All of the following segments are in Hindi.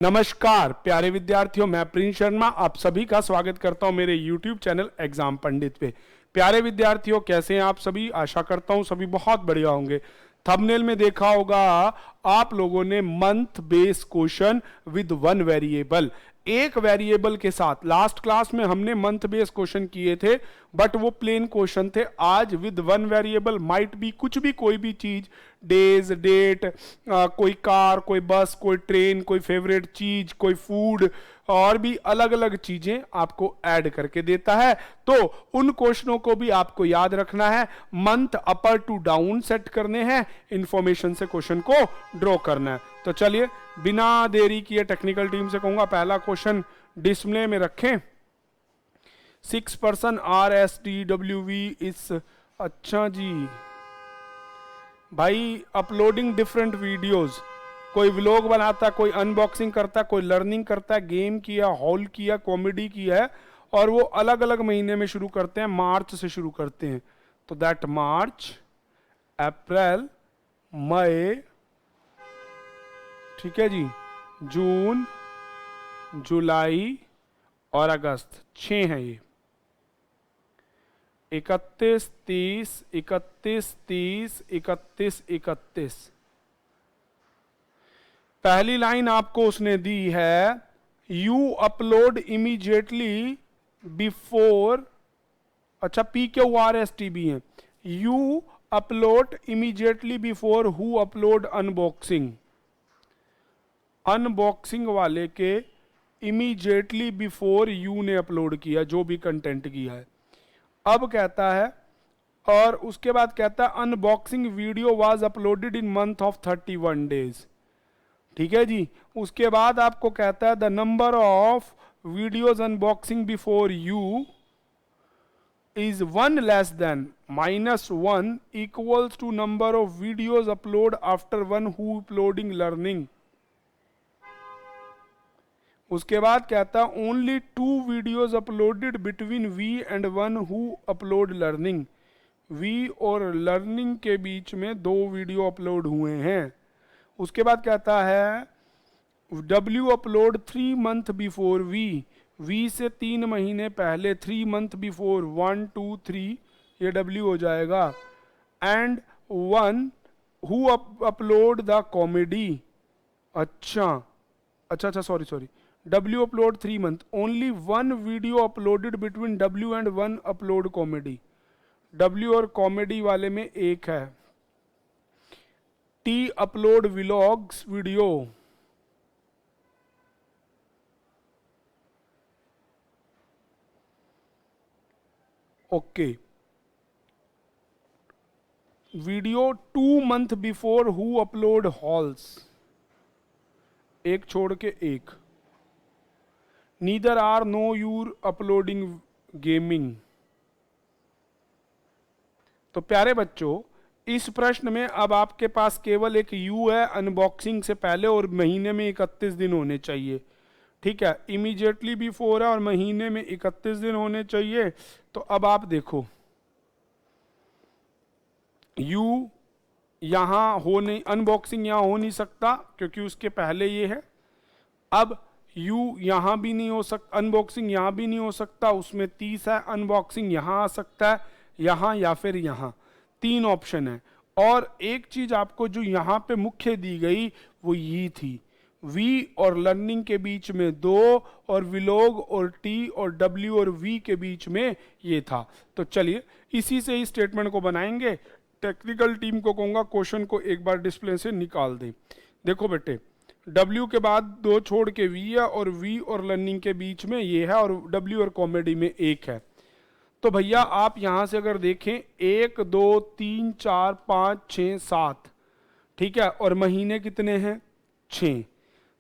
नमस्कार प्यारे विद्यार्थियों, मैं प्रिंस शर्मा आप सभी का स्वागत करता हूं मेरे YouTube चैनल एग्जाम पंडित पे। प्यारे विद्यार्थियों, कैसे हैं आप सभी? आशा करता हूं सभी बहुत बढ़िया होंगे। थंबनेल में देखा होगा आप लोगों ने month base question with one variable, एक वेरिएबल के साथ। लास्ट क्लास में हमने मंथ बेस क्वेश्चन किए थे बट वो प्लेन क्वेश्चन थे। आज with one variable might be कुछ भी, कोई भी चीज, डेज, डेट, कोई कार, कोई बस, कोई ट्रेन, कोई फेवरेट चीज, कोई फूड, और भी अलग अलग चीजें आपको ऐड करके देता है। तो उन क्वेश्चनों को भी आपको याद रखना है। Month upper two down set करने हैं, इंफॉर्मेशन से क्वेश्चन को ड्रॉ करना है। तो चलिए बिना देरी किए टेक्निकल टीम से कहूंगा पहला क्वेश्चन डिस्प्ले में रखें। 6 पर्सन RSTWV इस, अच्छा जी भाई, अपलोडिंग डिफरेंट वीडियोस। कोई व्लॉग बनाता, कोई अनबॉक्सिंग करता, कोई लर्निंग करता, गेम किया, हॉल किया, कॉमेडी किया है, और वो अलग अलग महीने में शुरू करते हैं। मार्च से शुरू करते हैं, तो दैट मार्च, अप्रैल, मई, ठीक है जी, जून, जुलाई और अगस्त, 6 है ये। 31, 30, 31, 30, 31, 31। पहली लाइन आपको उसने दी है, यू अपलोड इमीडिएटली बिफोर, अच्छा PQRSTB है, you upload immediately before who upload unboxing. Unboxing वाले के इमीडिएटली बिफोर यू ने अपलोड किया जो भी कंटेंट किया है। अब कहता है, और उसके बाद कहता है unboxing video was uploaded in month of 31 days. ठीक है जी। उसके बाद आपको कहता है the number of videos unboxing before you is 1 less than -1 equals to number of videos upload after 1 who uploading learning. उसके बाद कहता है only 2 videos uploaded between V and 1 who upload learning. V और लर्निंग के बीच में 2 वीडियो अपलोड हुए हैं। उसके बाद कहता है W upload 3 month before V से 3 महीने पहले, 3 मंथ बिफोर, 1, 2, 3, ये W हो जाएगा। And 1 who upload the comedy, अच्छा sorry, W upload 3 month, only 1 video uploaded between W and 1 upload comedy. W और कॉमेडी वाले में एक है। T upload vlogs video, okay. Video 2 month before who upload halls, एक छोड़ के एक। Neither are no your uploading gaming. तो प्यारे बच्चों, इस प्रश्न में अब आपके पास केवल एक यू है अनबॉक्सिंग से पहले, और महीने में 31 दिन होने चाहिए। ठीक है, इमीडिएटली बिफोर है और महीने में 31 दिन होने चाहिए। तो अब आप देखो, यू यहां हो नहीं, अनबॉक्सिंग यहां हो नहीं सकता क्योंकि उसके पहले ये है। अब यू यहां भी नहीं हो सकता, अनबॉक्सिंग यहां भी नहीं हो सकता, उसमें 30 है। अनबॉक्सिंग यहां आ सकता है, यहां या फिर यहां, 3 ऑप्शन है। और एक चीज आपको जो यहां पे मुख्य दी गई वो ये थी, वी और लर्निंग के बीच में 2, और विलोग और टी और डब्ल्यू और वी के बीच में ये था। तो चलिए इसी से ही स्टेटमेंट को बनाएंगे। टेक्निकल टीम को कहूंगा क्वेश्चन को एक बार डिस्प्ले से निकाल दें। देखो बेटे, W के बाद 2 छोड़ के V है, और V और लर्निंग के बीच में ये है, और W और कॉमेडी में 1 है। तो भैया आप यहां से अगर देखें, 1, 2, 3, 4, 5, 6, 7, ठीक है, और महीने कितने हैं? 6।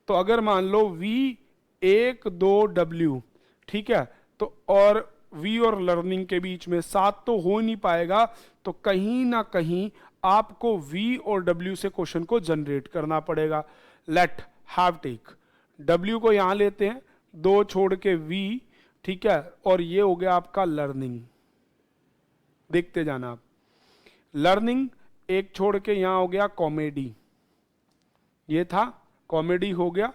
तो अगर मान लो V 1, 2 W, ठीक है, तो और V और लर्निंग के बीच में 7 तो हो नहीं पाएगा। तो कहीं ना कहीं आपको V और W से क्वेश्चन को जनरेट करना पड़ेगा। लेट हैव टेक, W को यहां लेते हैं, 2 छोड़ के V, ठीक है, और ये हो गया आपका लर्निंग। देखते जाना आप, लर्निंग 1 छोड़ के यहां हो गया कॉमेडी, ये था कॉमेडी हो गया।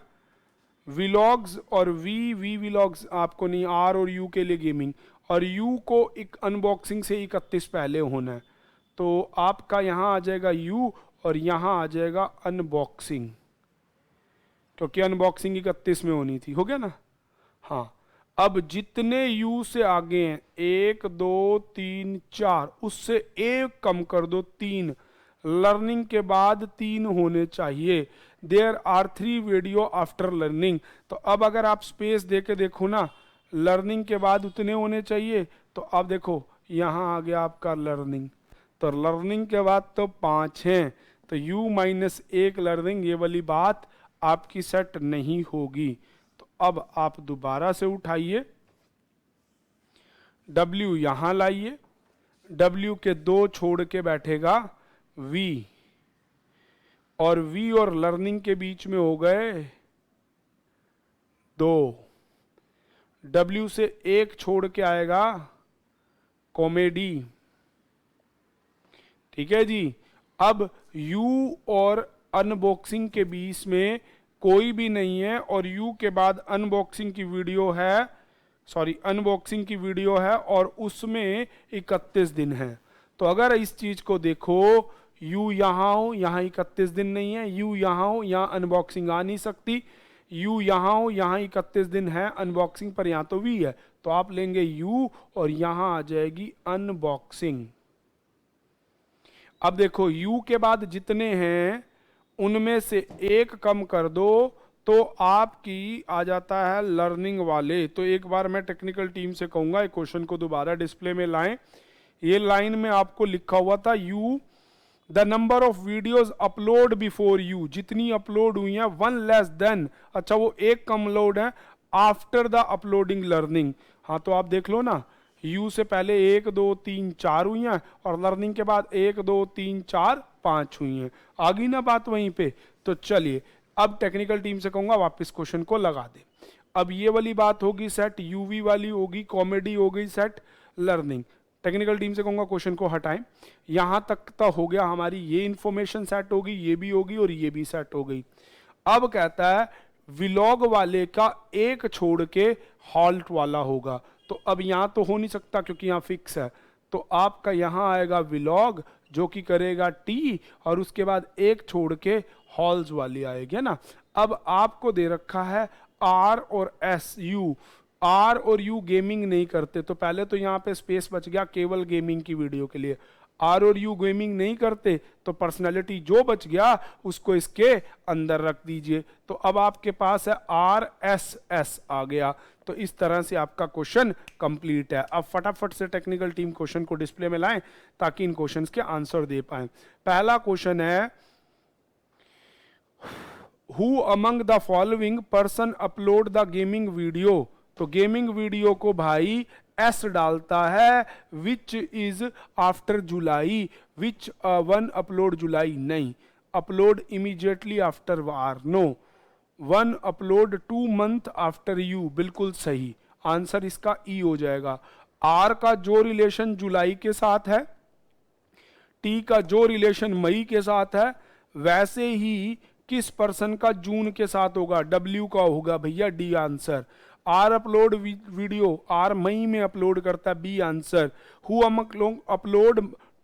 व्लॉग्स और वी व्लॉग्स आपको नहीं, आर और यू के लिए गेमिंग, और यू को एक अनबॉक्सिंग से 31 पहले होना है, तो आपका यहाँ आ जाएगा यू और यहाँ आ जाएगा अनबॉक्सिंग, क्योंकि अनबॉक्सिंग 31 में होनी थी। हो गया ना? हाँ, अब जितने यू से आगे हैं 1 2 3 4, उससे एक कम कर दो 3, लर्निंग के बाद 3 होने चाहिए। There are 3 video after learning. तो अब अगर आप स्पेस दे के देखो ना, लर्निंग के बाद उतने होने चाहिए, तो अब देखो यहाँ आ गया आपका लर्निंग, तो लर्निंग के बाद तो 5 हैं, तो u माइनस 1 लर्निंग, ये वाली बात आपकी सेट नहीं होगी। तो अब आप दोबारा से उठाइए, w यहां लाइए, w के 2 छोड़ के बैठेगा v, और v और लर्निंग के बीच में हो गए 2, w से 1 छोड़ के आएगा कॉमेडी। ठीक है जी। अब u और अनबॉक्सिंग के बीच में कोई भी नहीं है, और u के बाद अनबॉक्सिंग की वीडियो है, सॉरी अनबॉक्सिंग की वीडियो है, और उसमें 31 दिन है। तो अगर इस चीज को देखो, u यहाँ हो, यहाँ 31 दिन नहीं है, u यहाँ हो, यहाँ अनबॉक्सिंग आ नहीं सकती, u यहाँ हो, यहाँ 31 दिन है अनबॉक्सिंग पर, यहाँ तो v है, तो आप लेंगे u और यहाँ आ जाएगी अनबॉक्सिंग। अब देखो u के बाद जितने हैं उनमें से एक कम कर दो, तो आपकी आ जाता है लर्निंग वाले। तो एक बार मैं टेक्निकल टीम से कहूंगा एक क्वेश्चन को दोबारा डिस्प्ले में लाएं। ये लाइन में आपको लिखा हुआ था u the number of videos upload before you, जितनी अपलोड हुई हैं 1 लेस देन, अच्छा वो एक कम लोड है आफ्टर द अपलोडिंग लर्निंग। हाँ तो आप देख लो ना, u से पहले 1 2 3 4 हुई हैं, और लर्निंग के बाद 1 2 3 4 5 हुई हैं। आ गई ना बात वहीं पे? तो चलिए अब टेक्निकल टीम से कहूंगा वापस क्वेश्चन को लगा दे। अब ये वाली बात होगी सेट, यूवी वाली होगी, कॉमेडी हो गई सेट, लर्निंग। टेक्निकल टीम से कहूंगा क्वेश्चन को हटाएं। यहां तक तो हो गया, हमारी ये इंफॉर्मेशन सेट होगी, ये भी होगी और ये भी सेट हो गई। अब कहता है व्लॉग वाले का एक छोड़ के हॉल्ट वाला होगा, तो अब यहां तो हो नहीं सकता क्योंकि यहां फिक्स है, तो आपका यहां आएगा व्लॉग जो कि करेगा टी, और उसके बाद एक छोड़ के हॉल्स वाली आएगी, है ना। अब आपको दे रखा है आर और एस, यू, आर और यू गेमिंग नहीं करते, तो पहले तो यहाँ पे स्पेस बच गया केवल गेमिंग की वीडियो के लिए। आर और यू गेमिंग नहीं करते, तो पर्सनैलिटी जो बच गया उसको इसके अंदर रख दीजिए। तो अब आपके पास है आर एस एस आ गया। तो इस तरह से आपका क्वेश्चन कंप्लीट है। अब फटाफट से टेक्निकल टीम क्वेश्चन को डिस्प्ले में लाएं ताकि इन क्वेश्चंस के आंसर दे पाए। पहला क्वेश्चन है, who among the following person upload the gaming video. तो गेमिंग वीडियो को भाई एस डालता है, which is after July, which one upload July नहीं, upload immediately after war no, one upload 2 month after you, बिल्कुल सही आंसर इसका ई हो जाएगा। आर का जो रिलेशन जुलाई के साथ है, टी का जो रिलेशन मई के साथ है, वैसे ही किस पर्सन का जून के साथ होगा, डब्ल्यू का होगा भैया, D answer. R upload video, R मई में अपलोड करता है, B answer. Who upload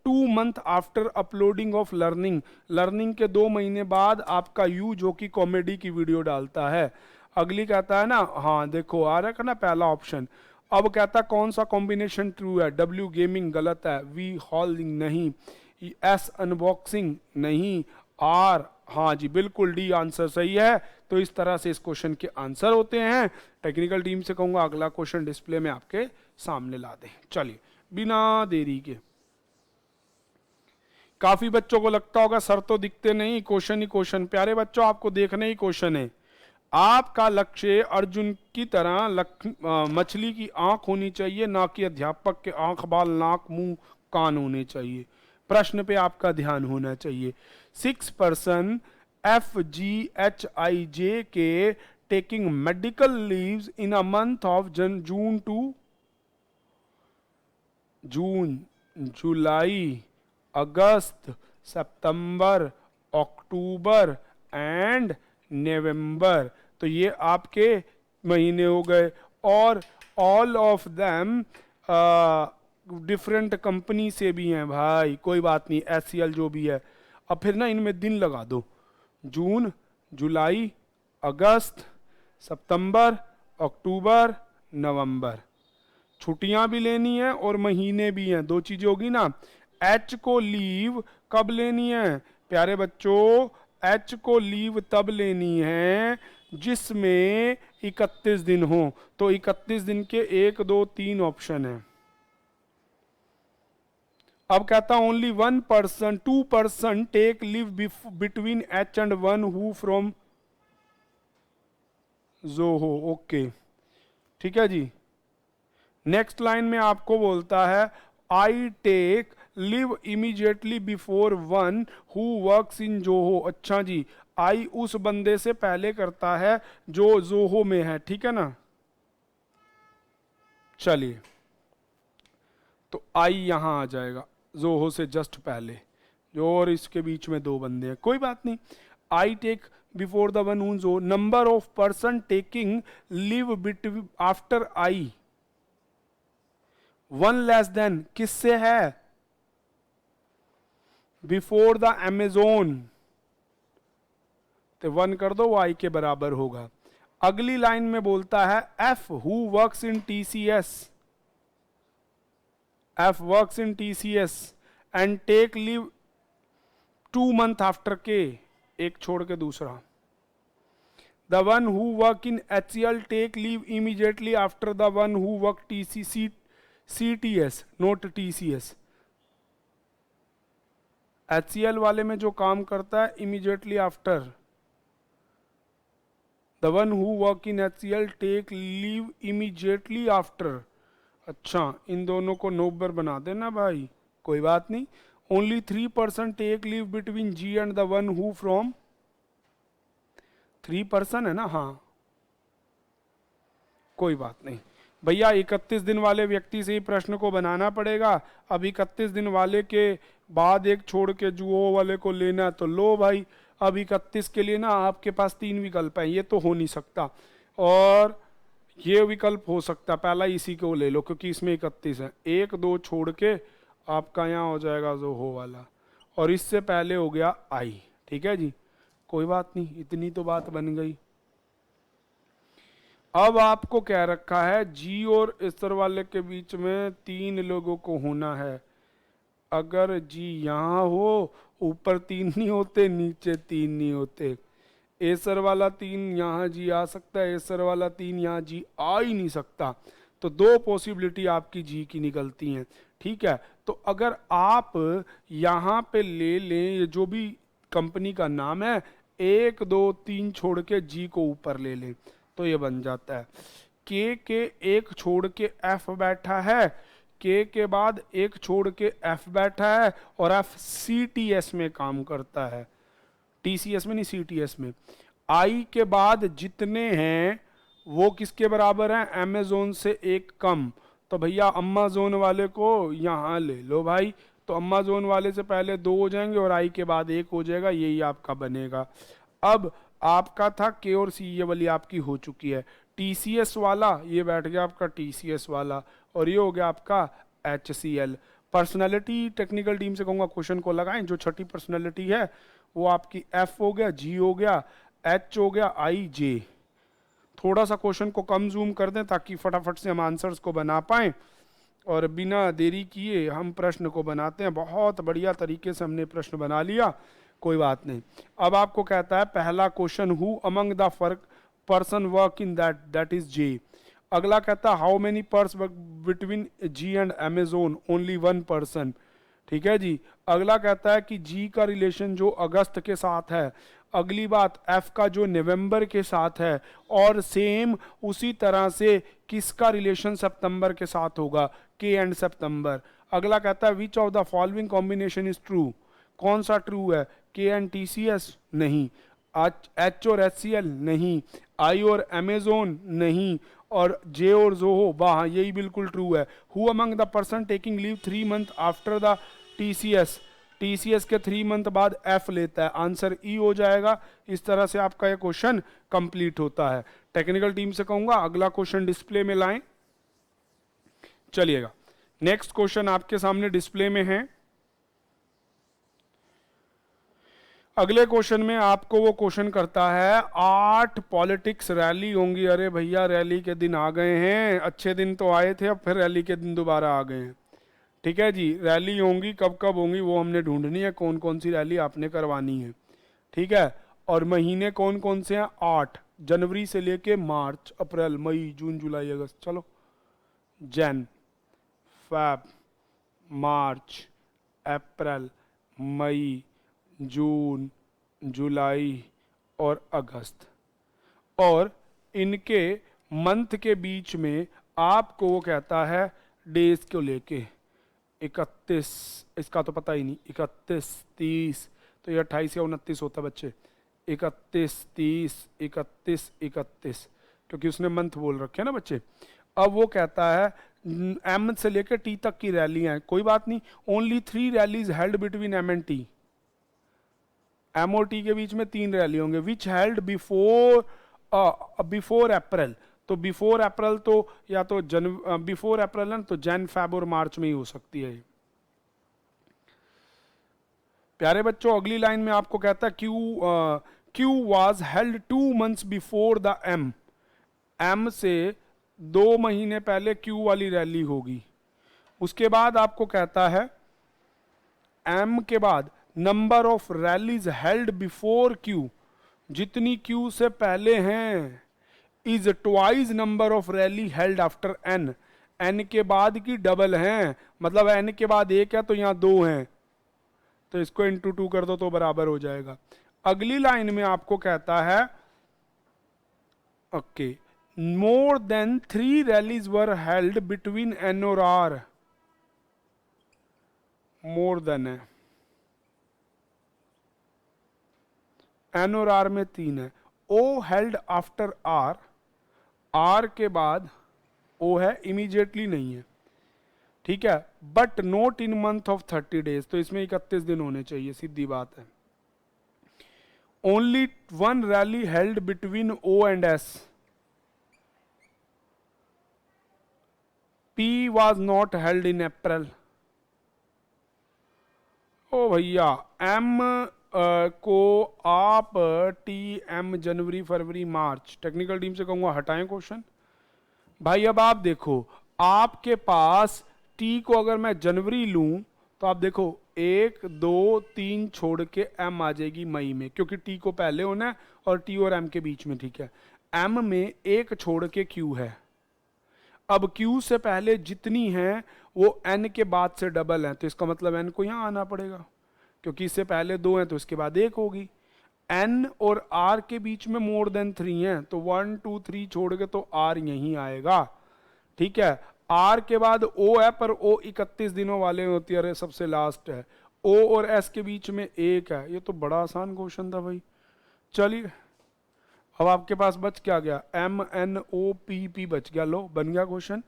2 month after uploading of learning, learning के 2 महीने बाद आपका यू जो कि कॉमेडी की वीडियो डालता है। अगली कहता है ना, हाँ देखो आ रहा है ना पहला ऑप्शन। अब कहता है कौन सा कॉम्बिनेशन ट्रू है, डब्ल्यू गेमिंग गलत है, वी हॉलिंग नहीं, एस अनबॉक्सिंग नहीं, आर हाँ जी बिल्कुल डी आंसर सही है। तो इस तरह से इस क्वेश्चन के आंसर होते हैं। टेक्निकल टीम से कहूंगा अगला क्वेश्चन डिस्प्ले में आपके सामने ला दें। चलिए बिना देरी के, काफी बच्चों को लगता होगा सर तो दिखते नहीं, क्वेश्चन ही क्वेश्चन। प्यारे बच्चों आपको देखने ही क्वेश्चन है। आपका लक्ष्य अर्जुन की तरह मछली की आंख होनी चाहिए, ना कि अध्यापक के आंख बाल नाक मुंह कान होने चाहिए। प्रश्न पे आपका ध्यान होना चाहिए। 6 पर्सन FGHIJ के taking medical leaves in a month of June to June, July, August, September, October and November. तो ये आपके महीने हो गए। और all of them different company से भी हैं भाई, कोई बात नहीं, HCL जो भी है। अब फिर ना इनमें दिन लगा दो, जून, जुलाई, अगस्त, सितंबर, अक्टूबर, नवंबर। छुट्टियां भी लेनी है और महीने भी हैं, दो चीजें होगी ना। H को लीव कब लेनी है प्यारे बच्चों? H को लीव तब लेनी है जिसमें 31 दिन हो। तो 31 दिन के 1 2 3 ऑप्शन है। अब कहता only 1% 2% take leave between H and 1 who from Zoho. Okay, ठीक है जी। नेक्स्ट लाइन में आपको बोलता है I take leave immediately before 1 who works in Zoho. अच्छा जी, आई उस बंदे से पहले करता है जो जोहो में है, ठीक है ना। चलिए, तो आई यहां आ जाएगा जोहो से जस्ट पहले, जो और इसके बीच में दो बंदे हैं, कोई बात नहीं। I take before the one who जो। Number of person taking leave between after I, 1 less than किससे है? बिफोर द अमेजोन, तो 1 कर दो, वो आई के बराबर होगा। अगली लाइन में बोलता है F who works in TCS, F works in TCS and take leave 2 month after K, एक छोड़ के दूसरा। The one who work in HCL take leave immediately after the one who work CTS not TCS। HCL वाले में जो काम करता है immediately after, the one who work in HCL take leave immediately after. अच्छा, इन दोनों को नोबर बना देना भाई, कोई बात नहीं। Only 3% take leave between G and the one who from, 3% है ना, हाँ कोई बात नहीं भैया। 31 दिन वाले व्यक्ति से ही प्रश्न को बनाना पड़ेगा। अब 31 दिन वाले के बाद एक छोड़ के जुओ वाले को लेना, तो लो भाई। अब 31 के लिए ना आपके पास 3 विकल्प हैं, ये तो हो नहीं सकता, और ये विकल्प हो सकता, पहला इसी को ले लो क्योंकि इसमें 31 है। 1 2 छोड़ के आपका यहाँ हो जाएगा जोहो वाला, और इससे पहले हो गया आई, ठीक है जी, कोई बात नहीं, इतनी तो बात बन गई। अब आपको कह रखा है जी और इस्तर वाले के बीच में 3 लोगों को होना है। अगर जी यहाँ हो, ऊपर 3 नहीं होते, नीचे 3 नहीं होते। एसर वाला 3 यहाँ जी आ सकता है, एसर वाला 3 यहाँ जी आ ही नहीं सकता। तो 2 पॉसिबिलिटी आपकी जी की निकलती हैं, ठीक है। तो अगर आप यहाँ पे ले लें जो भी कंपनी का नाम है, 1 2 3 छोड़ के जी को ऊपर ले लें, तो ये बन जाता है के 1 छोड़ के एफ बैठा है, के बाद 1 छोड़ के एफ बैठा है, और एफ CTS में काम करता है, TCS में नहीं CTS में। आई के बाद जितने हैं वो किसके बराबर हैं? अमेजोन से 1 कम। तो भैया अमेजोन वाले को यहाँ ले लो भाई, तो अमेजोन वाले से पहले 2 हो जाएंगे और आई के बाद 1 हो जाएगा, यही आपका बनेगा। अब आपका था के और सी, ये वाली आपकी हो चुकी है। TCS वाला ये बैठ गया आपका TCS वाला, और ये हो गया आपका HCL। पर्सनैलिटी टेक्निकल टीम से कहूँगा क्वेश्चन को लगाएं। जो छठी पर्सनैलिटी है वो आपकी F हो गया, G हो गया, H हो गया, I J। थोड़ा सा क्वेश्चन को कम जूम कर दें ताकि फटाफट से हम आंसर्स को बना पाएं, और बिना देरी किए हम प्रश्न को बनाते हैं। बहुत बढ़िया तरीके से हमने प्रश्न बना लिया, कोई बात नहीं। अब आपको कहता है पहला question, who among the person work in that is J. अगला कहता है how many purse between G and Amazon, only 1 person, ठीक है जी। अगला कहता है कि जी का रिलेशन जो अगस्त के साथ है, अगली बात एफ का जो नवंबर के साथ है, और सेम उसी तरह से किसका रिलेशन सितंबर के साथ होगा, के एंड सितंबर। अगला कहता है which of the following combination is true, कौन सा ट्रू है? के एंड TCS नहीं, H और HCL नहीं, I और अमेजोन नहीं, और जे और जोहो, वाह यही बिल्कुल ट्रू है। Who among the person taking leave 3 month after the TCS, TCS के 3 मंथ बाद एफ लेता है, आंसर ई हो जाएगा। इस तरह से आपका ये क्वेश्चन कंप्लीट होता है। टेक्निकल टीम से कहूंगा अगला क्वेश्चन डिस्प्ले में लाएं। चलिएगा, नेक्स्ट क्वेश्चन आपके सामने डिस्प्ले में है। अगले क्वेश्चन में आपको वो क्वेश्चन करता है 8 पॉलिटिक्स रैली होंगी। अरे भैया रैली के दिन आ गए हैं, अच्छे दिन तो आए थे, अब फिर रैली के दिन दोबारा आ गए हैं। ठीक है जी, रैली होंगी, कब कब होंगी वो हमने ढूंढनी है, कौन कौन सी रैली आपने करवानी है। ठीक है, और महीने कौन कौन से हैं? 8 जनवरी से लेके मार्च, अप्रैल, मई, जून, जुलाई, अगस्त। चलो, जन, फेब, मार्च, अप्रैल, मई, जून, जुलाई और अगस्त। और इनके मंथ के बीच में आपको वो कहता है डेज को लेके 31, इसका तो पता ही नहीं, 31, 30, तो ये 28 या 29 होता बच्चे। 31, 30, 31, 31, क्योंकि उसने मंथ बोल रखे हैं ना बच्चे। अब वो कहता है एम से लेकर टी तक की रैलियां हैं। कोई बात नहीं, only 3 rallies held between M and T. M और टी के बीच में 3 रैली होंगे। विच हेल्ड बिफोर अप्रैल, तो बिफोर अप्रैल तो या तो बिफोर अप्रैल है तो जन, फेब और मार्च में ही हो सकती है। प्यारे बच्चों, अगली लाइन में आपको कहता है Q was held 2 months before the M. M से 2 महीने पहले क्यू वाली रैली होगी। उसके बाद आपको कहता है एम के बाद number of rallies held before Q, जितनी क्यू से पहले हैं, is twice number of rally held after N. N के बाद की डबल हैं, मतलब एन के बाद 1 है तो यहां 2 हैं, तो इसको इंटू 2 कर दो तो बराबर हो जाएगा। अगली लाइन में आपको कहता है okay, more than 3 rallies were held between N और आर। मोर देन है, एन और आर में 3 है। O held after R, R के बाद ओ है, इमीडिएटली नहीं है। ठीक है, but not in month of 30 days, तो इसमें 31 दिन होने चाहिए, सीधी बात है। Only 1 rally held between O and S. P was not held in April. ओ भैया, एम को आप टी, एम, जनवरी, फरवरी, मार्च, टेक्निकल टीम से कहूंगा हटाएं क्वेश्चन। भाई अब आप देखो, आपके पास टी को अगर मैं जनवरी लूं तो आप देखो 1, 2, 3 छोड़ के एम आ जाएगी मई में, क्योंकि टी को पहले होना है और टी और एम के बीच में। ठीक है, एम में 1 छोड़ के क्यू है। अब क्यू से पहले जितनी है वो एन के बाद से डबल है, तो इसका मतलब एन को यहां आना पड़ेगा, क्योंकि इससे पहले 2 हैं तो इसके बाद 1 होगी। एन और आर के बीच में मोर देन 3 हैं, तो 1, 2, 3 छोड़ के तो आर यहीं आएगा। ठीक है, आर के बाद ओ है, पर ओ 31 दिनों वाले होती है, अरे सबसे लास्ट है। ओ और एस के बीच में 1 है। ये तो बड़ा आसान क्वेश्चन था भाई। चलिए, अब आपके पास बच क्या गया? एम, एन, ओ, पी, पी बच गया। लो, बन गया क्वेश्चन।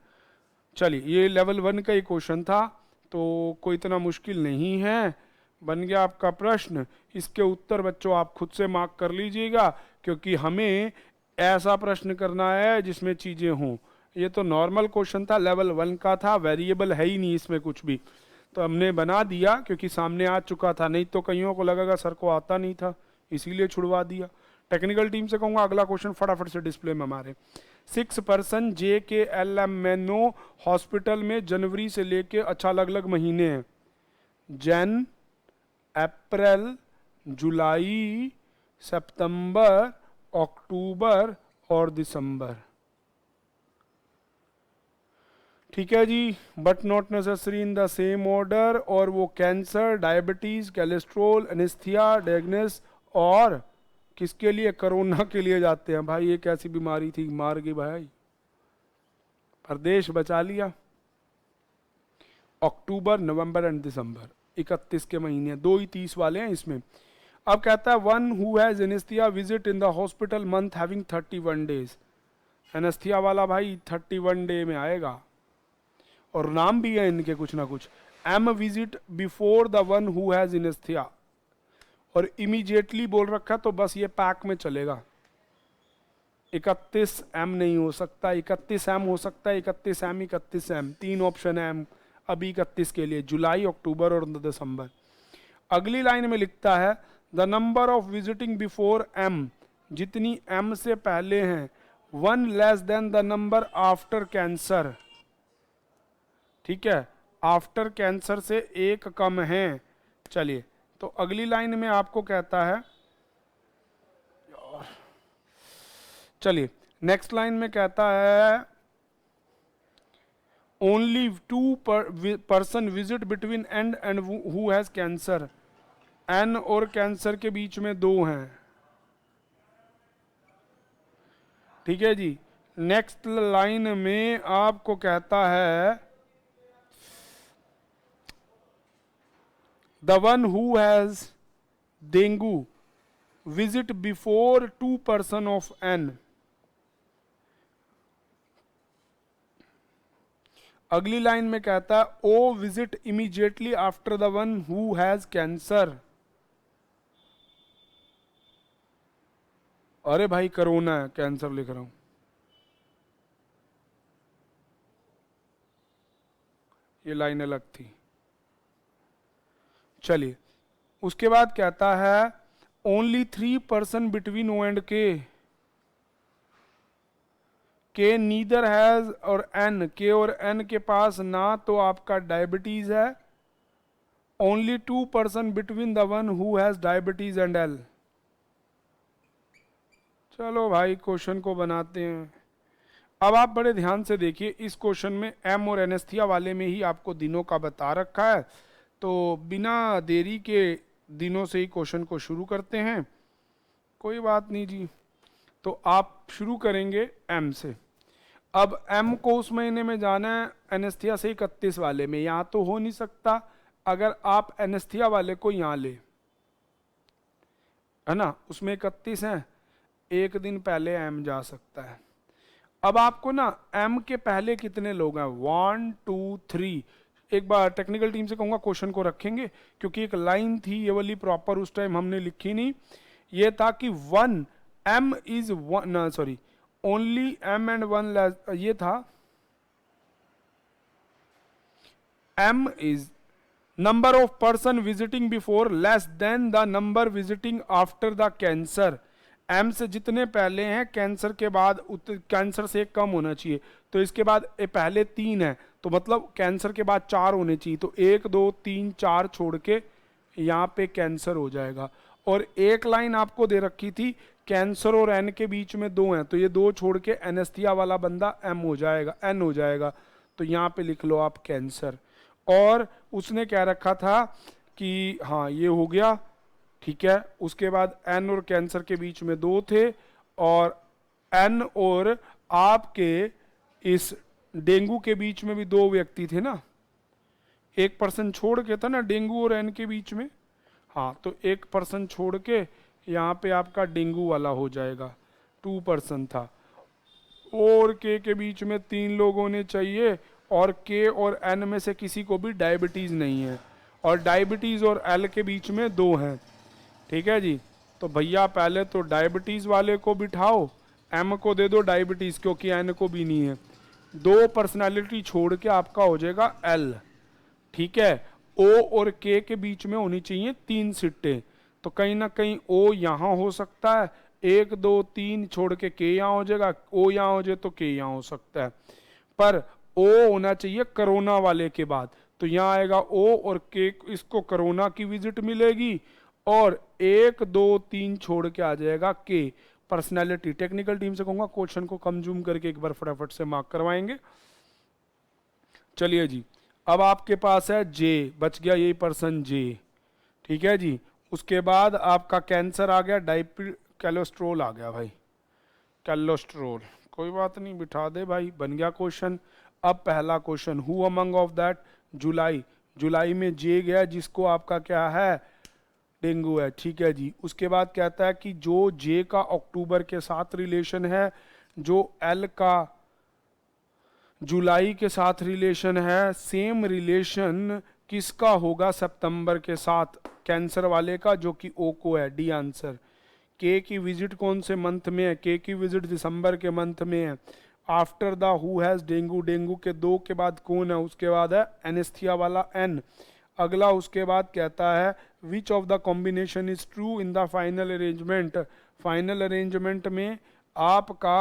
चलिए, ये लेवल 1 का ही क्वेश्चन था, तो कोई इतना मुश्किल नहीं है। बन गया आपका प्रश्न। इसके उत्तर बच्चों आप खुद से मार्क कर लीजिएगा, क्योंकि हमें ऐसा प्रश्न करना है जिसमें चीजें हों। ये तो नॉर्मल क्वेश्चन था, लेवल 1 का था, वेरिएबल है ही नहीं इसमें कुछ भी, तो हमने बना दिया क्योंकि सामने आ चुका था, नहीं तो कईयों को लगेगा सर को आता नहीं था, इसीलिए छुड़वा दिया। टेक्निकल टीम से कहूंगा अगला क्वेश्चन फटाफट से डिस्प्ले में हमारे। 6 person J K L M N O hospital में जनवरी से लेके, अच्छा अलग अलग महीने हैं, जन, अप्रैल, जुलाई, सितंबर, अक्टूबर और दिसंबर। ठीक है जी, but not necessary in the same order. और वो cancer, diabetes, cholesterol, anaesthesia, diagnosis और किसके लिए? कोरोना के लिए जाते हैं। भाई ये कैसी बीमारी थी, मार गई भाई, पर देश बचा लिया। अक्टूबर, नवंबर एंड दिसंबर, 31 के महीने, 2 ही 30 वाले हैं इसमें। अब कहता है one who has anaesthesia visit in the hospital month having 31 days. Anaesthesia वाला भाई 31 डे में आएगा, और नाम भी है इनके कुछ ना कुछ। M visit before the one who has anaesthesia, और इमीडिएटली बोल रखा तो बस ये पैक में चलेगा। 31 एम नहीं हो सकता, 31 एम हो सकता है, 31 एम, 31 एम, 3 ऑप्शन है एम अभी 31 के लिए, जुलाई, अक्टूबर और दिसंबर। अगली लाइन में लिखता है the number of visiting before M, जितनी एम से पहले हैं, 1 less than the number after cancer. ठीक है, आफ्टर कैंसर से एक कम है। चलिए, तो अगली लाइन में आपको कहता है, चलिए नेक्स्ट लाइन में कहता है only 2 person visit between N and who has cancer. N और कैंसर के बीच में 2 हैं। ठीक है जी। नेक्स्ट लाइन में आपको कहता है the one who has dengue visit before 2 person of N. अगली लाइन में कहता है O visit immediately after the one who has cancer. अरे भाई कोरोना है, कैंसर लिख रहा हूं। ये लाइन अलग थी। चलिए, उसके बाद कहता है only 3 person between O and K neither has और एन, के और एन के पास ना तो आपका डायबिटीज है, only 2 person between the one who has diabetes and L. चलो भाई क्वेश्चन को बनाते हैं। अब आप बड़े ध्यान से देखिए, इस क्वेश्चन में एम और एनेस्थीसिया वाले में ही आपको दिनों का बता रखा है, तो बिना देरी के दिनों से ही क्वेश्चन को शुरू करते हैं। कोई बात नहीं जी, तो आप शुरू करेंगे एम से। अब एम को उस महीने में जाना है एनेस्थीसिया से 31 वाले में, यहाँ तो हो नहीं सकता। अगर आप एनेस्थीसिया वाले को यहाँ ले, है ना, उसमें 31 है, एक दिन पहले एम जा सकता है। अब आपको ना एम के पहले कितने लोग हैं, 1 2 3। एक बार टेक्निकल टीम से कहूँगा क्वेश्चन को रखेंगे, क्योंकि एक लाइन थी ये वाली प्रॉपर उस टाइम हमने लिखी नहीं। ये था कि 1 M is 1, sorry, only M and 1 ये था M is number of person visiting before less than the number visiting after the cancer. M से जितने पहले हैं कैंसर के बाद, कैंसर से कम होना चाहिए। तो इसके बाद पहले 3 है, तो मतलब कैंसर के बाद 4 होने चाहिए। तो 1 2 3 4 छोड़ के यहाँ पे कैंसर हो जाएगा। और एक लाइन आपको दे रखी थी कैंसर और एन के बीच में 2 हैं, तो ये 2 छोड़ के एनेस्थीसिया वाला बंदा एम हो जाएगा, एन हो जाएगा। तो यहाँ पे लिख लो आप कैंसर। और उसने क्या रखा था कि हाँ ये हो गया, ठीक है। उसके बाद एन और कैंसर के बीच में 2 थे, और एन और आपके इस डेंगू के बीच में भी 2 व्यक्ति थे ना, 1 पर्सन छोड़ के था ना डेंगू और एन के बीच में। हाँ, तो 1 पर्सन छोड़ के यहाँ पे आपका डेंगू वाला हो जाएगा, 2 पर्सन था। और के बीच में 3 लोग होने चाहिए, और के और एन में से किसी को भी डायबिटीज नहीं है, और डायबिटीज और एल के बीच में 2 हैं। ठीक है जी। तो भैया पहले तो डायबिटीज वाले को बिठाओ, एम को दे दो डायबिटीज, क्योंकि एन को भी नहीं है। 2 पर्सनालिटी छोड़ के आपका हो जाएगा एल। ठीक है, ओ और के बीच में होनी चाहिए 3 सिट्टे। तो कहीं ना कहीं ओ यहाँ हो सकता है, 1 2 3 छोड़ के के यहाँ हो जाएगा, ओ यहाँ हो जाए तो के यहाँ हो सकता है। पर ओ होना चाहिए कोरोना वाले के बाद, तो यहाँ आएगा ओ और के, इसको कोरोना की विजिट मिलेगी। और 1 2 3 छोड़ के आ जाएगा के। पर्सनैलिटी टेक्निकल टीम से कहूँगा क्वेश्चन को कम जूम करके एक बार फटाफट से मार्क करवाएंगे। चलिए जी, अब आपके पास है जे, बच गया यही पर्सन जे। ठीक है जी। उसके बाद आपका कैंसर आ गया, कैलोस्ट्रोल आ गया भाई, कैलोस्ट्रोल, कोई बात नहीं, बिठा दे भाई, बन गया क्वेश्चन। अब पहला question, who among of that July, July में जे गया जिसको आपका क्या है, डेंगू है। ठीक है जी। उसके बाद कहता है कि जो जे का अक्टूबर के साथ रिलेशन है, जो एल का जुलाई के साथ रिलेशन है, सेम रिलेशन किसका होगा सितंबर के साथ? कैंसर वाले का, जो कि ओ को है, डी आंसर। के की विजिट कौन से मंथ में है? के की विजिट दिसंबर के मंथ में है। After the who has dengue, dengue के 2 के बाद कौन है? उसके बाद है एनेस्थिया वाला एन। अगला उसके बाद कहता है which of the combination is true in the final arrangement. Final arrangement में आपका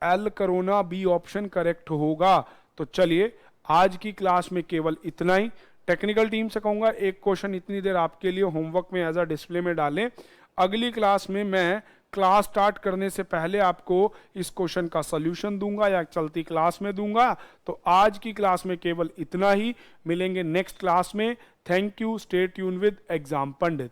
एल करोना बी ऑप्शन करेक्ट होगा। तो चलिए आज की क्लास में केवल इतना ही। टेक्निकल टीम से कहूंगा एक क्वेश्चन इतनी देर आपके लिए होमवर्क में एज अ डिस्प्ले में डालें। अगली क्लास में मैं क्लास स्टार्ट करने से पहले आपको इस क्वेश्चन का सॉल्यूशन दूंगा या चलती क्लास में दूंगा। तो आज की क्लास में केवल इतना ही, मिलेंगे नेक्स्ट क्लास में। Thank you, stay tune with exam Pandit.